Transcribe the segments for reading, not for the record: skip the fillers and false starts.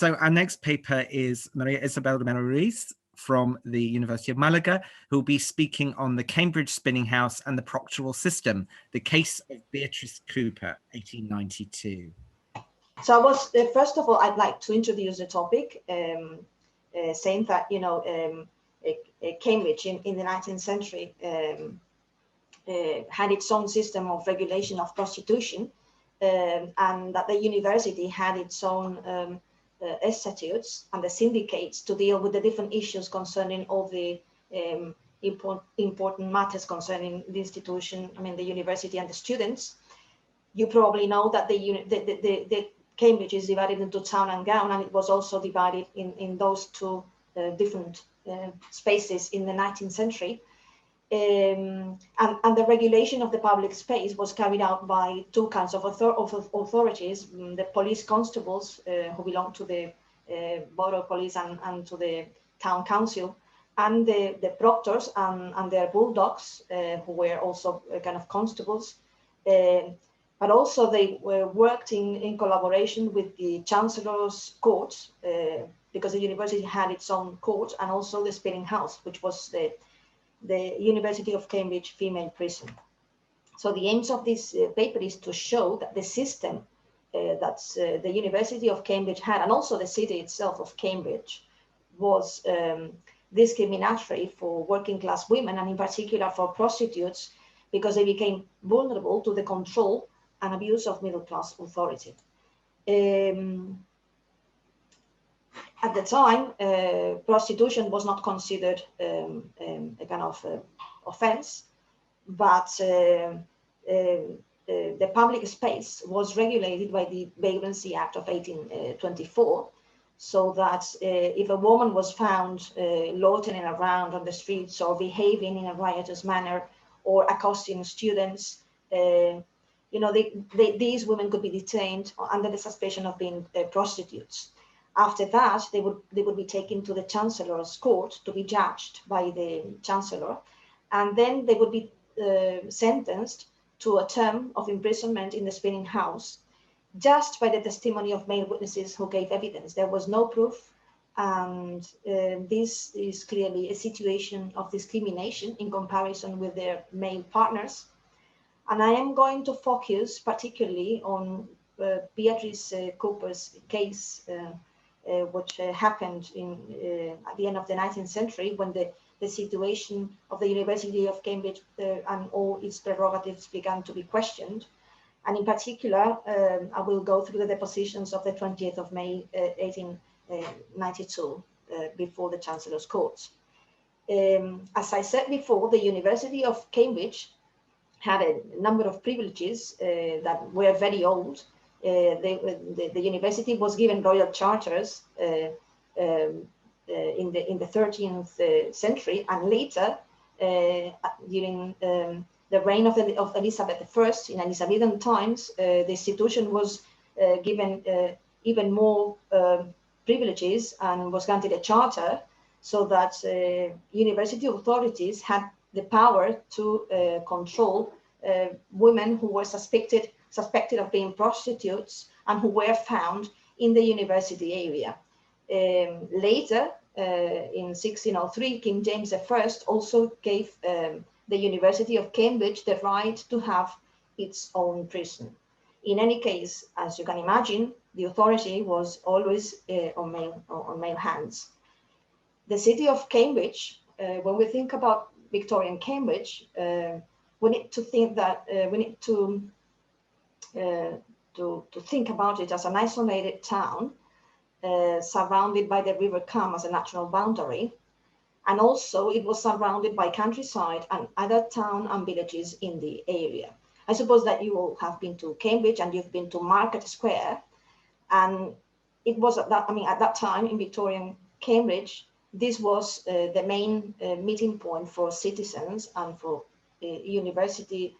So our next paper is Maria Isabel Romero-Ruiz from the University of Malaga, who will be speaking on the Cambridge spinning house and the Proctoral system, the case of Beatrice Cooper, 1892. So I was, first of all, I'd like to introduce the topic, saying that, you know, Cambridge in the 19th century had its own system of regulation of prostitution, and that the university had its own statutes and the syndicates to deal with the different issues concerning all the important matters concerning the institution, I mean, the university and the students. You probably know that the Cambridge is divided into town and gown, and it was also divided in those two different spaces in the 19th century. And the regulation of the public space was carried out by two kinds of authorities, the police constables who belonged to the borough police and to the town council, and the proctors and their bulldogs, who were also kind of constables. But also they were worked in collaboration with the Chancellor's Court, because the university had its own court, and also the spinning house, which was the University of Cambridge female prison. So the aims of this paper is to show that the system that the University of Cambridge had, and also the city itself of Cambridge, was discriminatory for working class women, and in particular for prostitutes, because they became vulnerable to the control and abuse of middle class authority. At the time, prostitution was not considered a kind of offense, but the public space was regulated by the Vagrancy Act of 1824, so that if a woman was found loitering around on the streets or behaving in a riotous manner or accosting students, you know, these women could be detained under the suspicion of being prostitutes. After that, they would be taken to the Chancellor's Court to be judged by the Chancellor, and then they would be sentenced to a term of imprisonment in the spinning house, just by the testimony of male witnesses who gave evidence. There was no proof, and this is clearly a situation of discrimination in comparison with their male partners. And I am going to focus particularly on Beatrice Cooper's case, which happened at the end of the 19th century, when the situation of the University of Cambridge and all its prerogatives began to be questioned. And in particular, I will go through the depositions of the 20th of May, 1892, before the Chancellor's Court. As I said before, the University of Cambridge had a number of privileges that were very old. The university was given royal charters in the 13th century, and later during the reign of Elizabeth I in Elizabethan times, the institution was given even more privileges and was granted a charter, so that university authorities had the power to control women who were suspected of being prostitutes and who were found in the university area. Later, in 1603, King James I also gave the University of Cambridge the right to have its own prison. In any case, as you can imagine, the authority was always on male hands. The city of Cambridge, when we think about Victorian Cambridge, we need to think that we need to think about it as an isolated town surrounded by the River Cam as a natural boundary, and also it was surrounded by countryside and other town and villages in the area. I suppose that you all have been to Cambridge and you've been to Market Square, and it was at that time in Victorian Cambridge, this was the main meeting point for citizens and for university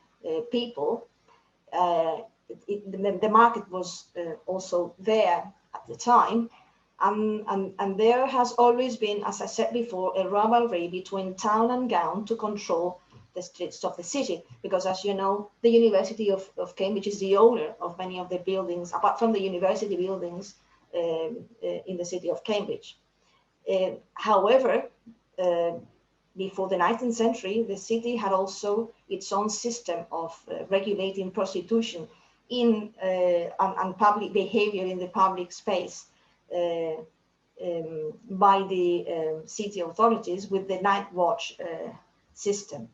people. The market was also there at the time, and there has always been, as I said before, a rivalry between town and gown to control the streets of the city, because as you know, the University of Cambridge is the owner of many of the buildings. Apart from the university buildings, in the city of Cambridge. However, before the 19th century, the city had also its own system of regulating prostitution and public behavior in the public space by the city authorities with the night watch system.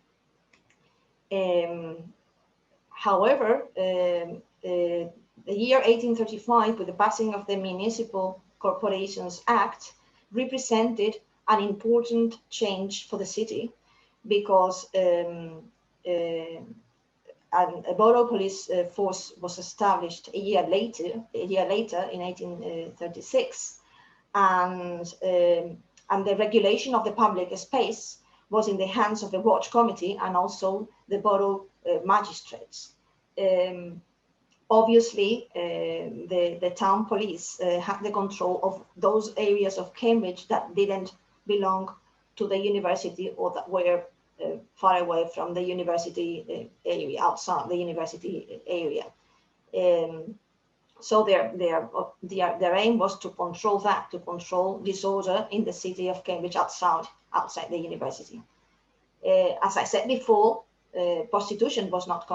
However, the year 1835, with the passing of the Municipal Corporations Act, represented an important change for the city because a borough police force was established a year later in 1836, and the regulation of the public space was in the hands of the watch committee and also the borough magistrates. Obviously, the town police had the control of those areas of Cambridge that didn't belong to the university or that were far away from the university area, outside the university area. So their aim was to control that, to control disorder in the city of Cambridge outside the university. As I said before, prostitution was not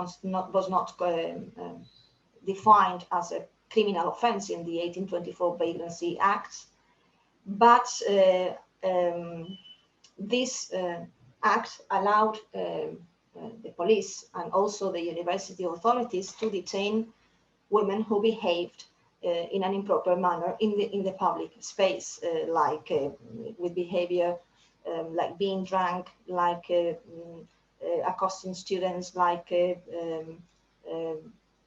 defined as a criminal offense in the 1824 Vagrancy Act, but this act allowed the police and also the university authorities to detain women who behaved in an improper manner in the public space, like with behavior like being drunk, like accosting students, like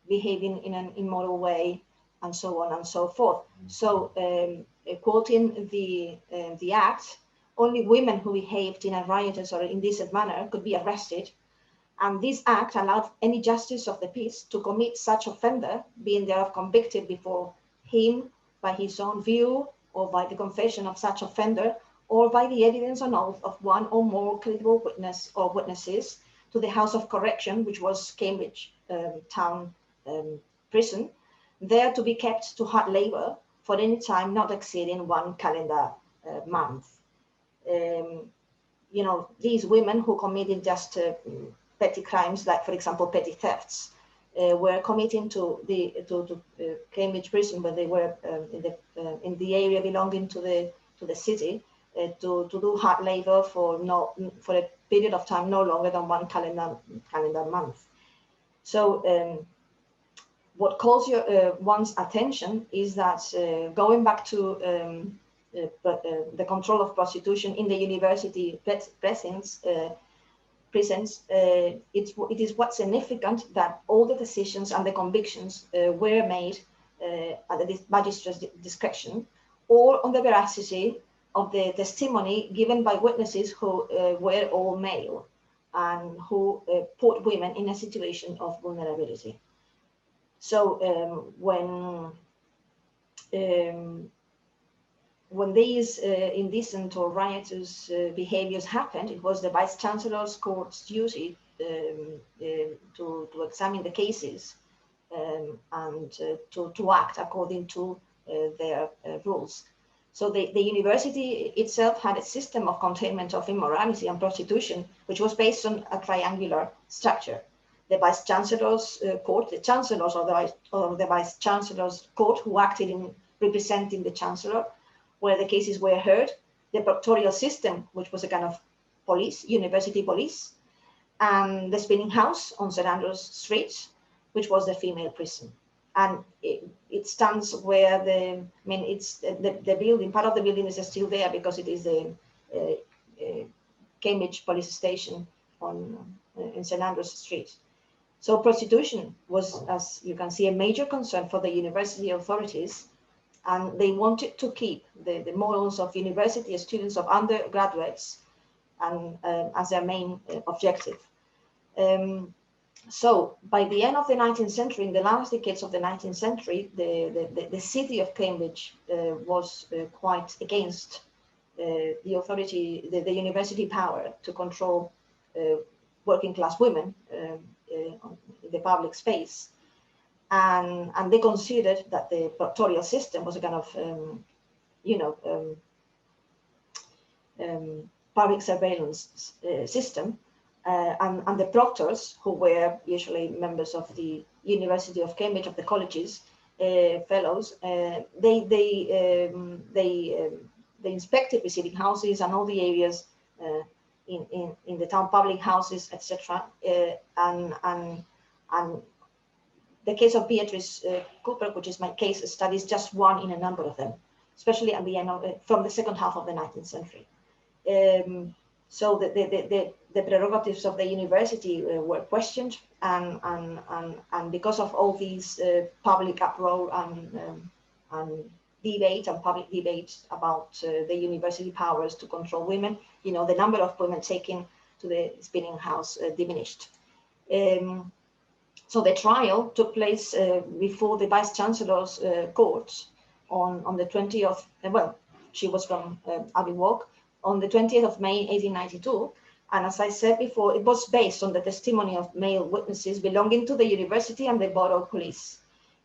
behaving in an immoral way, and so on and so forth. So, quoting the act, only women who behaved in a riotous or indecent manner could be arrested, and this act allowed any justice of the peace to commit such offender, being thereof convicted before him by his own view, or by the confession of such offender, or by the evidence on oath of one or more credible witness or witnesses, to the House of Correction, which was Cambridge town prison, there to be kept to hard labor for any time not exceeding 1 calendar month. You know, these women who committed just petty crimes, like for example petty thefts, were committing to Cambridge prison when they were in the area belonging to the city, to do hard labor for a period of time no longer than 1 calendar month. So what calls one's attention is that going back to the control of prostitution in the university prisons, it is what's significant that all the decisions and the convictions were made at the magistrate's discretion, or on the veracity of the testimony given by witnesses who were all male and who put women in a situation of vulnerability. So when these indecent or riotous behaviors happened, it was the Vice-Chancellor's Court's duty to examine the cases and to act according to their rules. So the university itself had a system of containment of immorality and prostitution, which was based on a triangular structure. The Vice-Chancellor's Court, the Chancellors or the Vice-Chancellor's Court, who acted in representing the Chancellor, where the cases were heard, the Proctoral system, which was a kind of police, university police, and the spinning house on St. Andrew's Street, which was the female prison. And it stands where it's the building, part of the building is still there because it is the Cambridge police station in St. Andrew's Street. So prostitution was, as you can see, a major concern for the university authorities, and they wanted to keep the morals of university students, of undergraduates, and as their main objective. So by the end of the 19th century, in the last decades of the 19th century, the city of Cambridge was quite against the authority, the university power to control working class women in the public space. and they considered that the proctoral system was a kind of public surveillance system, and the proctors, who were usually members of the University of Cambridge, of the colleges, fellows, they inspected receiving houses and all the areas in the town, public houses, etc. And the case of Beatrice Cooper, which is my case study, is just one in a number of them, especially at the end of from the second half of the 19th century. So the prerogatives of the university were questioned, and because of all these public uproar and debate and public debate about the university powers to control women, the number of women taken to the spinning house diminished. So the trial took place before the Vice Chancellor's court on the 20th. Well, she was from Abbey Walk, on the 20th of May 1892, and as I said before, it was based on the testimony of male witnesses belonging to the university and the borough police.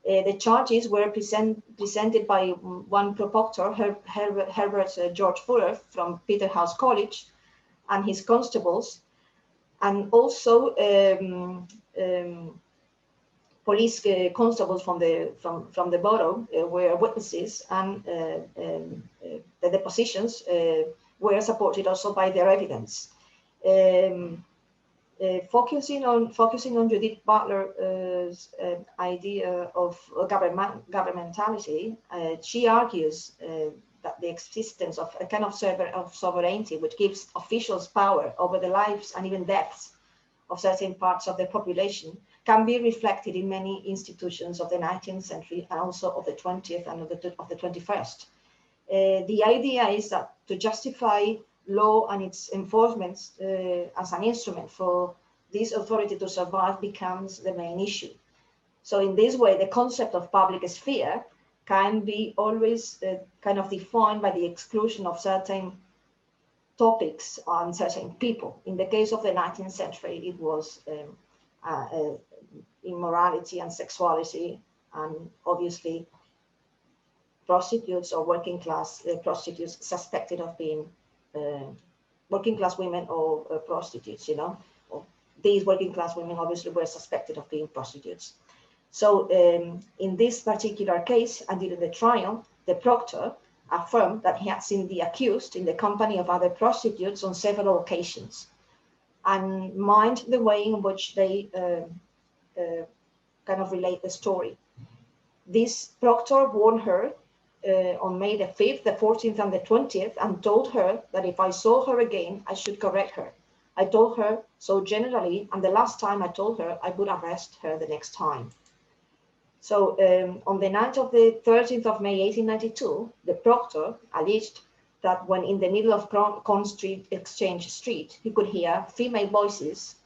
The charges were presented by one proctor, Herbert George Fuller from Peterhouse College, and his constables, and also police constables from the borough were witnesses, and the depositions were supported also by their evidence. Focusing on Judith Butler's idea of governmentality, she argues that the existence of a kind of sovereignty which gives officials power over the lives and even deaths of certain parts of the population can be reflected in many institutions of the 19th century and also of the 20th and of the 21st. The idea is that to justify law and its enforcement as an instrument for this authority to survive becomes the main issue. So in this way, the concept of public sphere can be always kind of defined by the exclusion of certain topics on certain people. In the case of the 19th century, it was immorality and sexuality, and obviously prostitutes or working class prostitutes suspected of being working class women or prostitutes, These working class women obviously were suspected of being prostitutes. So in this particular case, and during the trial, the proctor affirmed that he had seen the accused in the company of other prostitutes on several occasions, and mind the way in which they kind of relate the story. This proctor warned her on May the 5th, the 14th, and the 20th, and told her that if I saw her again, I should correct her. I told her so generally, and the last time I told her I would arrest her the next time. So on the night of the 13th of May 1892, the proctor alleged that when in the middle of Con Street, Exchange Street, he could hear female voices,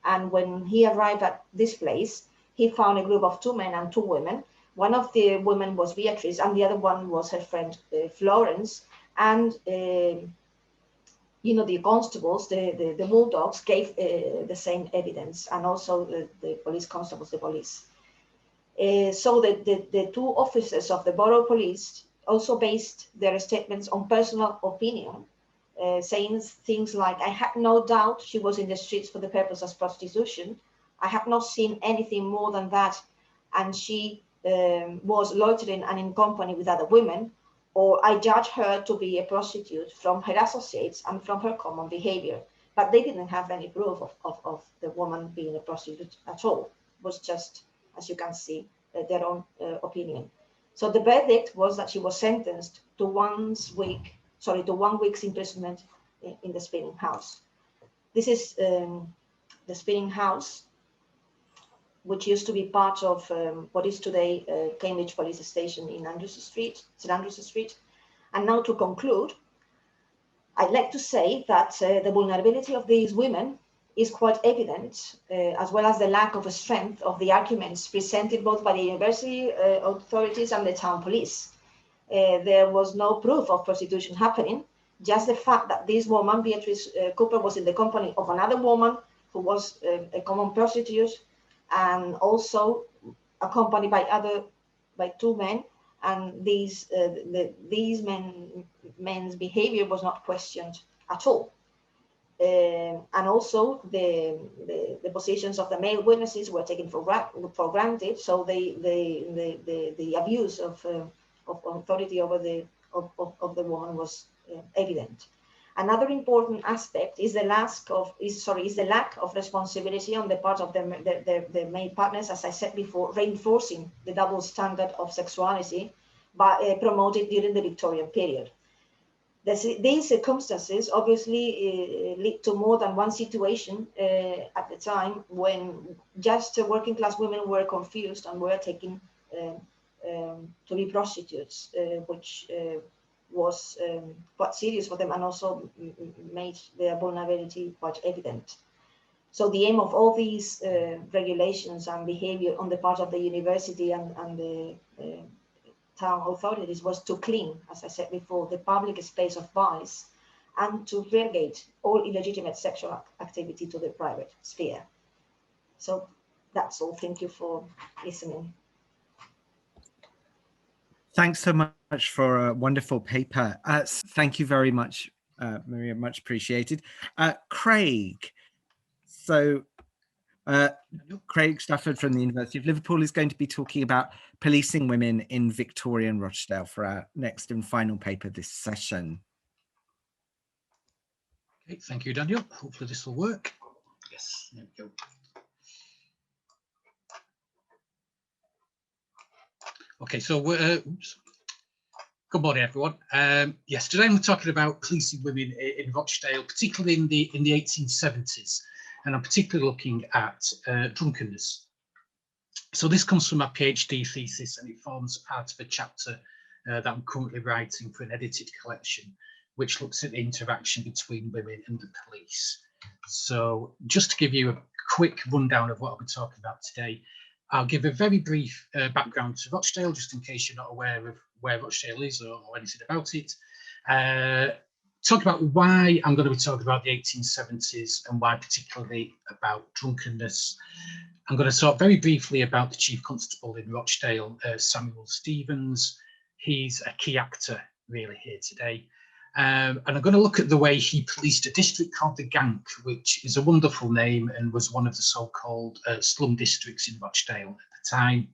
and when he arrived at this place, he found a group of 2 men and 2 women. One of the women was Beatrice, and the other one was her friend Florence. And the constables, the bulldogs, gave the same evidence, and also the police constables, the police. So the 2 officers of the borough police also based their statements on personal opinion, saying things like, I had no doubt she was in the streets for the purpose of prostitution. I have not seen anything more than that, and she was loitering and in company with other women, or I judge her to be a prostitute from her associates and from her common behavior. But they didn't have any proof of the woman being a prostitute at all. It was just, as you can see, their own opinion. So the verdict was that she was sentenced to 1 week's imprisonment in the spinning house. This is the spinning house, which used to be part of what is today Cambridge Police Station in St. Andrews Street. And now to conclude, I'd like to say that the vulnerability of these women is quite evident, as well as the lack of strength of the arguments presented both by the university authorities and the town police. There was no proof of prostitution happening, just the fact that this woman, Beatrice Cooper, was in the company of another woman who was a common prostitute, and also accompanied by two men, and these men's behavior was not questioned at all. And also the positions of the male witnesses were taken for granted, so the abuse of authority over the woman was evident. Another important aspect is the lack of responsibility on the part of the male partners, as I said before, reinforcing the double standard of sexuality promoted during the Victorian period. These circumstances obviously lead to more than one situation at the time when just working class women were confused and were taken to be prostitutes, which was quite serious for them and also made their vulnerability quite evident. So the aim of all these regulations and behavior on the part of the university and the town authorities was to clean, as I said before, the public space of vice and to relegate all illegitimate sexual activity to the private sphere. So that's all. Thank you for listening. Thanks so much for a wonderful paper. Thank you very much, Maria, much appreciated. Craig, so Craig Stafford from the University of Liverpool is going to be talking about policing women in Victorian Rochdale for our next and final paper this session. Okay, thank you, Daniel. Hopefully this will work. Yes, there we go. Okay, so good morning, everyone. Yes, today I'm talking about policing women in Rochdale, particularly in the 1870s, and I'm particularly looking at drunkenness. So this comes from my PhD thesis, and it forms part of a chapter that I'm currently writing for an edited collection, which looks at the interaction between women and the police. So just to give you a quick rundown of what I'll be talking about today, I'll give a very brief background to Rochdale, just in case you're not aware of where Rochdale is or anything about it. Talk about why I'm going to be talking about the 1870s and why particularly about drunkenness. I'm going to talk very briefly about the Chief Constable in Rochdale, Samuel Stevens. He's a key actor really here today. And I'm going to look at the way he policed a district called the Gank, which is a wonderful name and was one of the so-called slum districts in Rochdale at the time.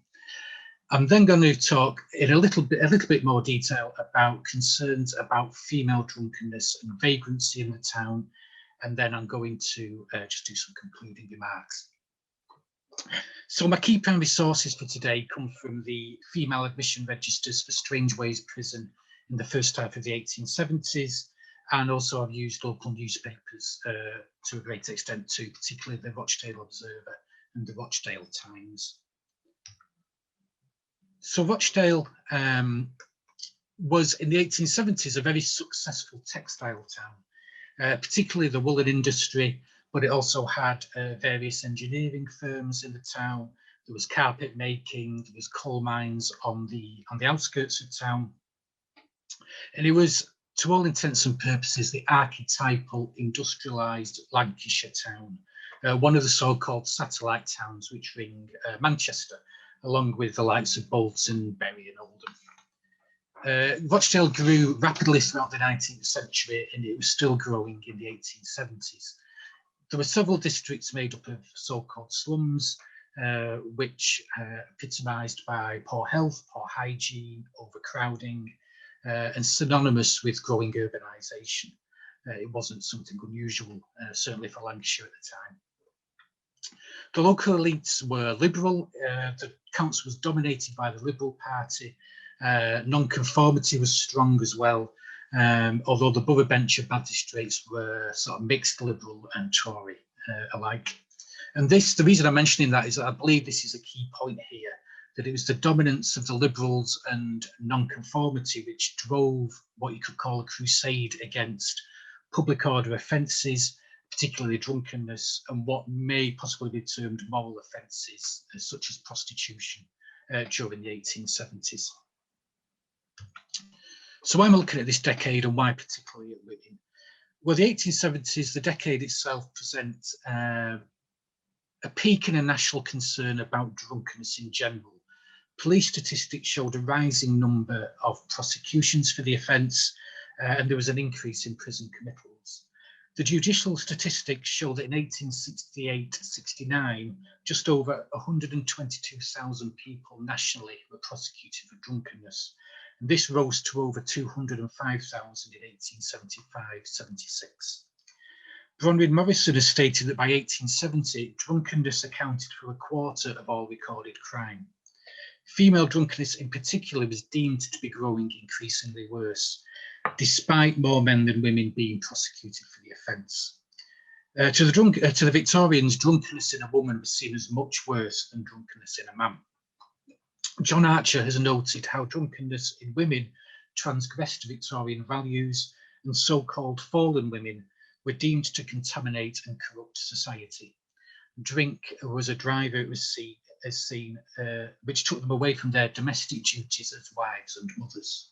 I'm then going to talk in a little bit more detail about concerns about female drunkenness and vagrancy in the town, and then I'm going to just do some concluding remarks. So my key primary sources for today come from the female admission registers for Strangeways Prison in the first half of the 1870s, and also I've used local newspapers to a great extent too, particularly the Rochdale Observer and the Rochdale Times. So Rochdale was in the 1870s a very successful textile town, particularly the woolen industry, but it also had various engineering firms in the town. There was carpet making, there was coal mines on the outskirts of town. And it was, to all intents and purposes, the archetypal industrialised Lancashire town, one of the so-called satellite towns which ring Manchester, along with the likes of Bolton, Bury and Oldham. Rochdale grew rapidly throughout the 19th century, and it was still growing in the 1870s. There were several districts made up of so-called slums, which epitomised by poor health, poor hygiene, overcrowding, and synonymous with growing urbanisation. It wasn't something unusual, certainly for Lancashire at the time. The local elites were liberal. The council was dominated by the Liberal Party. Non-conformity was strong as well, although the borough bench of magistrates were sort of mixed Liberal and Tory alike. And the reason I'm mentioning that is that I believe this is a key point here, that it was the dominance of the Liberals and non-conformity which drove what you could call a crusade against public order offences, particularly drunkenness, and what may possibly be termed moral offences, such as prostitution, during the 1870s. So why am I looking at this decade and why particularly at women? Well, the 1870s, the decade itself, presents a peak in a national concern about drunkenness in general, police statistics showed a rising number of prosecutions for the offence, and there was an increase in prison committals. The judicial statistics show that in 1868-69, just over 122,000 people nationally were prosecuted for drunkenness. And this rose to over 205,000 in 1875-76. Bronwyn Morrison has stated that by 1870, drunkenness accounted for a quarter of all recorded crime. Female drunkenness in particular was deemed to be growing increasingly worse, despite more men than women being prosecuted for the offence. To the Victorians, drunkenness in a woman was seen as much worse than drunkenness in a man. John Archer has noted how drunkenness in women transgressed Victorian values, and so-called fallen women were deemed to contaminate and corrupt society. Drink was a driver, it was seen, which took them away from their domestic duties as wives and mothers.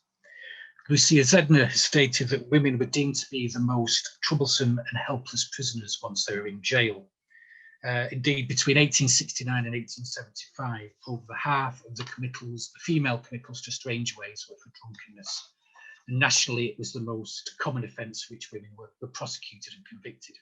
Lucia Zedner has stated that women were deemed to be the most troublesome and helpless prisoners once they were in jail. Indeed, between 1869 and 1875, over half of the committals, the female committals to Strangeways, were for drunkenness. And nationally, it was the most common offence for which women were prosecuted and convicted.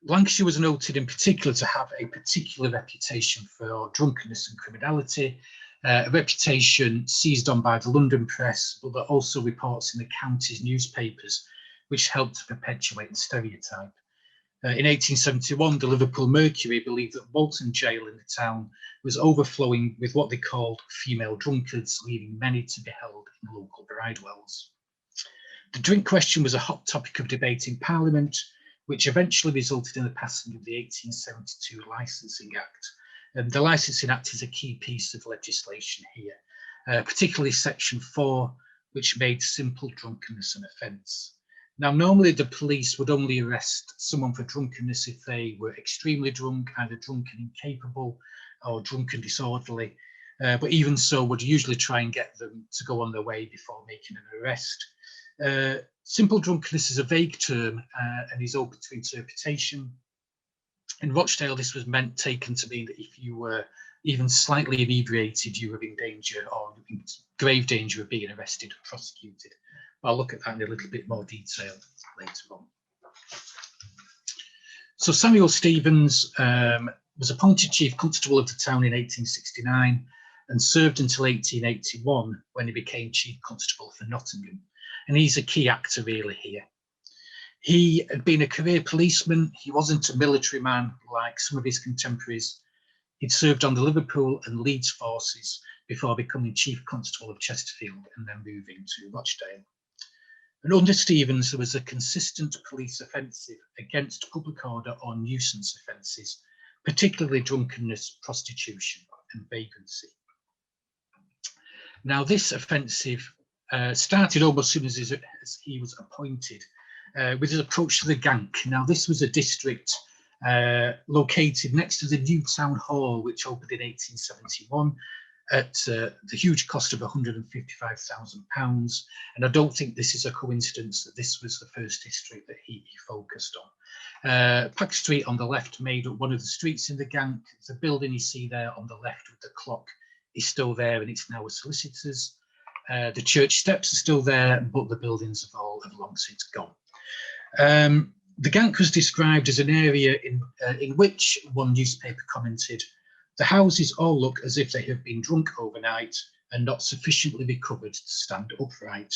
Lancashire was noted in particular to have a particular reputation for drunkenness and criminality, a reputation seized on by the London press, but that also reports in the county's newspapers, which helped to perpetuate the stereotype. In 1871, the Liverpool Mercury believed that Walton Jail in the town was overflowing with what they called female drunkards, leaving many to be held in local bridewells. The drink question was a hot topic of debate in Parliament, which eventually resulted in the passing of the 1872 Licensing Act. And the Licensing Act is a key piece of legislation here, particularly Section 4, which made simple drunkenness an offence. Now, normally the police would only arrest someone for drunkenness if they were extremely drunk, either drunk and incapable or drunk and disorderly, but even so would usually try and get them to go on their way before making an arrest. Simple drunkenness is a vague term and is open to interpretation. In Rochdale, this was taken to mean that if you were even slightly inebriated, you were in danger or in grave danger of being arrested and prosecuted. I'll look at that in a little bit more detail later on. So Samuel Stevens was appointed Chief Constable of the town in 1869 and served until 1881 when he became Chief Constable for Nottingham. And he's a key actor really here. He had been a career policeman. He wasn't a military man like some of his contemporaries. He'd served on the Liverpool and Leeds forces before becoming Chief Constable of Chesterfield and then moving to Rochdale. And under Stevens, there was a consistent police offensive against public order or nuisance offences, particularly drunkenness, prostitution and vagrancy. Now, this offensive started almost as soon as he was appointed with his approach to the Gank. Now, this was a district located next to the new town hall, which opened in 1871. At the huge cost of £155,000, and I don't think this is a coincidence that this was the first district that he focused on. Pack Street on the left made up one of the streets in the Gank. The building you see there on the left with the clock is still there, and it's now a solicitor's. The church steps are still there, but the buildings have long since gone. The Gank was described as an area in which one newspaper commented, "The houses all look as if they have been drunk overnight and not sufficiently recovered to stand upright."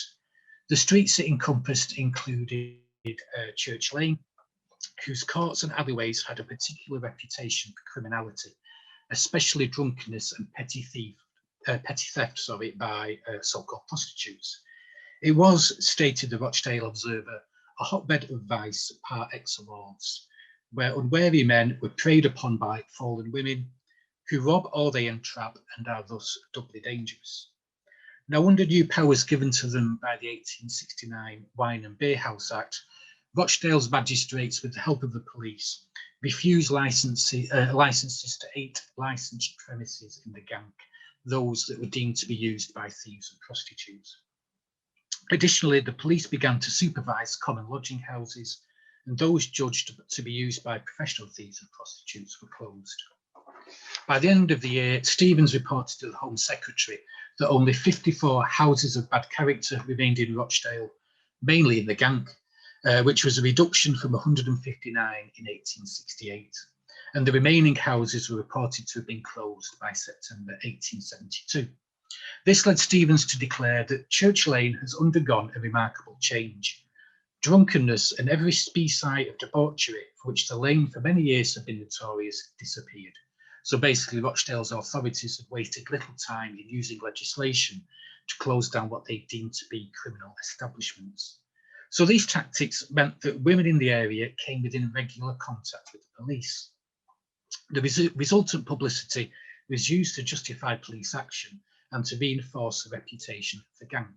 The streets it encompassed included Church Lane, whose courts and alleyways had a particular reputation for criminality, especially drunkenness and petty theft by so-called prostitutes. It was, stated the Rochdale Observer, a hotbed of vice par excellence, where unwary men were preyed upon by fallen women, who rob or they entrap and are thus doubly dangerous. Now, under new powers given to them by the 1869 Wine and Beer House Act, Rochdale's magistrates, with the help of the police, refused licenses to 8 licensed premises in the Gank, those that were deemed to be used by thieves and prostitutes. Additionally, the police began to supervise common lodging houses, and those judged to be used by professional thieves and prostitutes were closed. By the end of the year, Stevens reported to the Home Secretary that only 54 houses of bad character remained in Rochdale, mainly in the Gank, which was a reduction from 159 in 1868. And the remaining houses were reported to have been closed by September 1872. This led Stevens to declare that Church Lane has undergone a remarkable change. Drunkenness and every species of debauchery for which the lane for many years had been notorious disappeared. So basically, Rochdale's authorities had wasted little time in using legislation to close down what they deemed to be criminal establishments. So these tactics meant that women in the area came within regular contact with the police. The resultant publicity was used to justify police action and to reinforce the reputation of the Gank.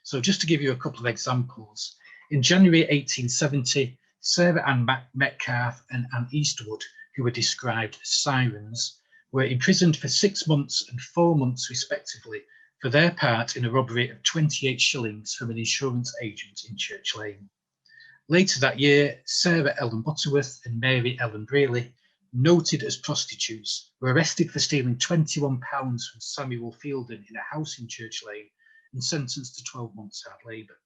So just to give you a couple of examples, in January 1870, Sarah Ann Metcalfe and Anne Eastwood, who were described as sirens, were imprisoned for 6 months and 4 months respectively for their part in a robbery of 28 shillings from an insurance agent in Church Lane. Later that year, Sarah Ellen Butterworth and Mary Ellen Brearley, noted as prostitutes, were arrested for stealing £21 from Samuel Fielden in a house in Church Lane and sentenced to 12 months hard labour.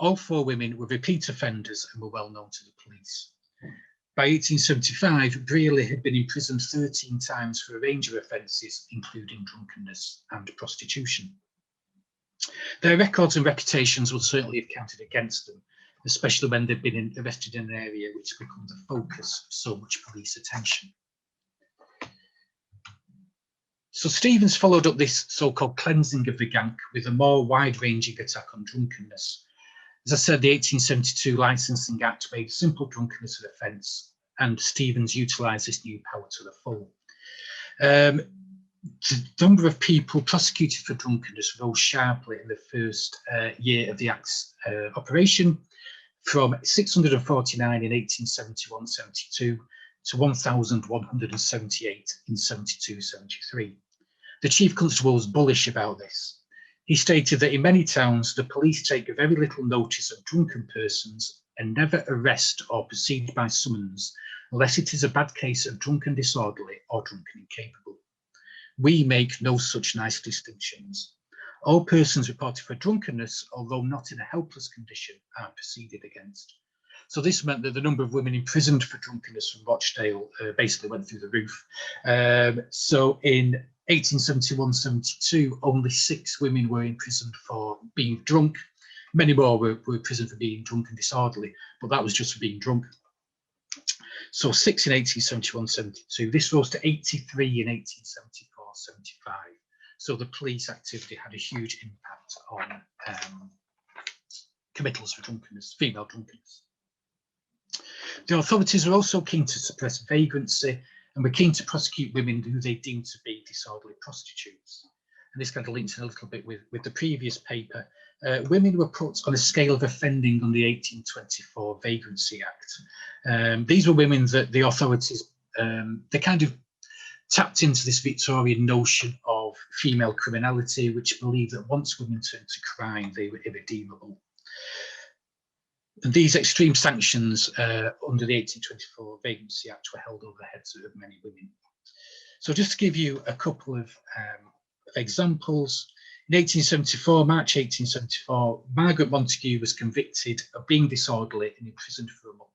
All 4 women were repeat offenders and were well known to the police. By 1875, Brearley had been imprisoned 13 times for a range of offences, including drunkenness and prostitution. Their records and reputations would certainly have counted against them, especially when they've been arrested in an area which had become the focus of so much police attention. So Stevens followed up this so-called cleansing of the Gank with a more wide-ranging attack on drunkenness. As I said, the 1872 Licensing Act made simple drunkenness an offence, and Stevens utilised this new power to the full. The number of people prosecuted for drunkenness rose sharply in the first year of the Act's operation, from 649 in 1871-72 to 1,178 in 72-73. The Chief Constable was bullish about this. He stated that in many towns, the police take very little notice of drunken persons and never arrest or proceed by summons unless it is a bad case of drunken disorderly or drunken incapable. We make no such nice distinctions. All persons reported for drunkenness, although not in a helpless condition, are proceeded against. So this meant that the number of women imprisoned for drunkenness from Rochdale basically went through the roof. So in 1871-72, only 6 women were imprisoned for being drunk. Many more were imprisoned for being drunk and disorderly, but that was just for being drunk. So 6 in 1871-72. This rose to 83 in 1874-75. So the police activity had a huge impact on committals for drunkenness, female drunkenness. The authorities were also keen to suppress vagrancy and were keen to prosecute women who they deemed to be disorderly prostitutes. And this kind of links in a little bit with the previous paper. Women were put on a scale of offending on the 1824 Vagrancy Act. These were women that the authorities, they kind of tapped into this Victorian notion of female criminality, which believed that once women turned to crime, they were irredeemable. And these extreme sanctions under the 1824 Vagrancy Act were held over the heads of many women. So just to give you a couple of examples, in 1874, March 1874, Margaret Montague was convicted of being disorderly and imprisoned for a month.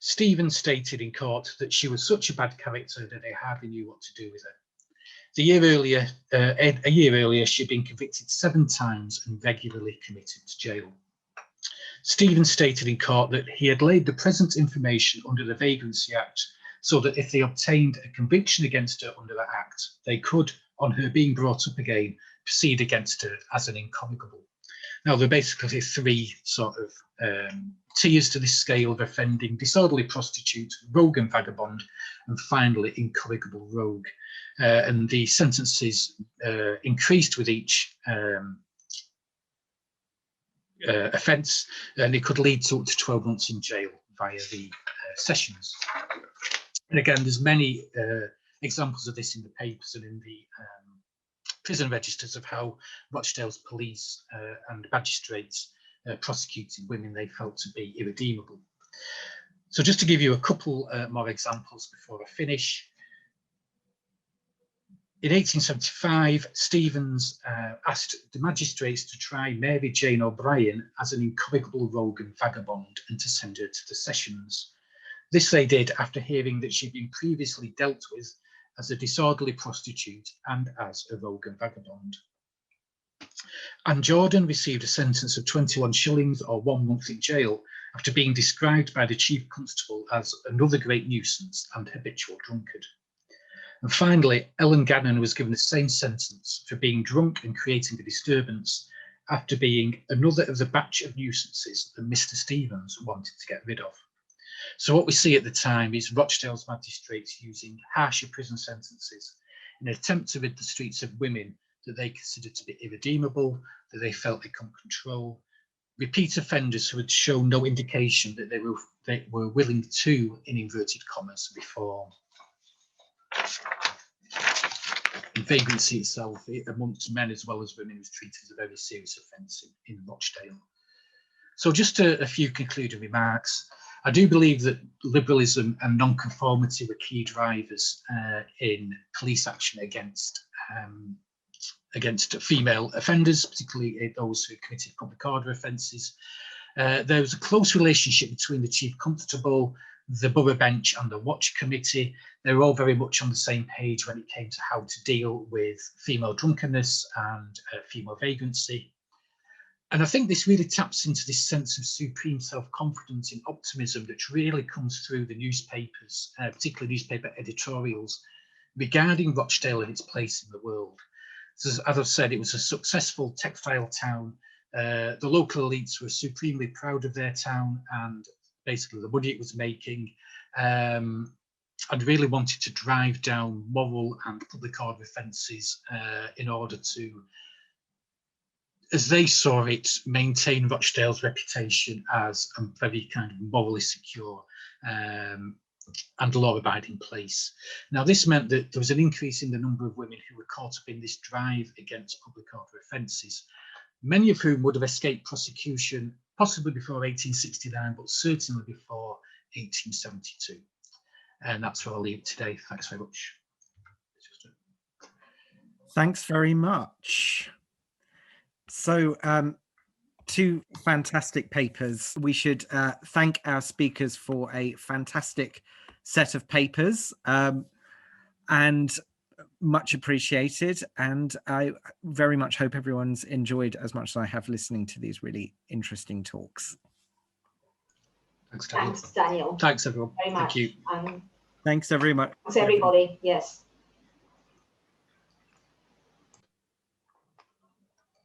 Stevens stated in court that she was such a bad character that they hardly knew what to do with her. A year earlier, she'd been convicted 7 times and regularly committed to jail. Stevens stated in court that he had laid the present information under the Vagrancy Act so that if they obtained a conviction against her under that act, they could, on her being brought up again, proceed against her as an incorrigible. Now, there are basically 3 sort of tiers to this scale of offending: disorderly prostitute, rogue and vagabond, and finally incorrigible rogue. And the sentences increased with each offence, and it could lead to up to 12 months in jail via the sessions. And again, there's many examples of this in the papers and in the prison registers of how Rochdale's police and magistrates prosecuted women they felt to be. So just to give you a couple more examples before I finish. In 1875, Stevens asked the magistrates to try Mary Jane O'Brien as an incorrigible rogue and vagabond and to send her to the sessions. This they did after hearing that she'd been previously dealt with as a disorderly prostitute and as a rogue and vagabond. Anne Jordan received a sentence of 21 shillings or 1 month in jail after being described by the chief constable as another great nuisance and habitual drunkard. And finally, Ellen Gannon was given the same sentence for being drunk and creating a disturbance after being another of the batch of nuisances that Mr. Stevens wanted to get rid of. So what we see at the time is Rochdale's magistrates using harsher prison sentences in an attempt to rid the streets of women that they considered to be irredeemable, that they felt they couldn't control, repeat offenders who had shown no indication that they were willing to, in inverted commas, reform. And vagrancy itself, amongst men as well as women, was treated as a very serious offence in Rochdale. So just a few concluding remarks. I do believe that liberalism and nonconformity were key drivers in police action against female offenders, particularly those who committed public order offences. There was a close relationship between the chief constable, the borough bench and the watch committee. They were all very much on the same page when it came to how to deal with female drunkenness and female vagrancy. And I think this really taps into this sense of supreme self-confidence and optimism that really comes through the newspapers, particularly newspaper editorials, regarding Rochdale and its place in the world. So, as I've said, it was a successful textile town. The local elites were supremely proud of their town and basically the money it was making, and really wanted to drive down moral and public order offences in order to, as they saw it, maintain Rochdale's reputation as a very kind of morally secure and law-abiding place. Now, this meant that there was an increase in the number of women who were caught up in this drive against public order offences, many of whom would have escaped prosecution possibly before 1869, but certainly before 1872. And that's where I'll leave it today. Thanks very much. Thanks very much. So, two fantastic papers. We should thank our speakers for a fantastic set of papers, and much appreciated. And I very much hope everyone's enjoyed as much as I have listening to these really interesting talks. Thanks, Daniel. Thanks, Daniel. Thanks, everyone. Very much. Thank you. Thanks very much. Thanks, everybody. Yes.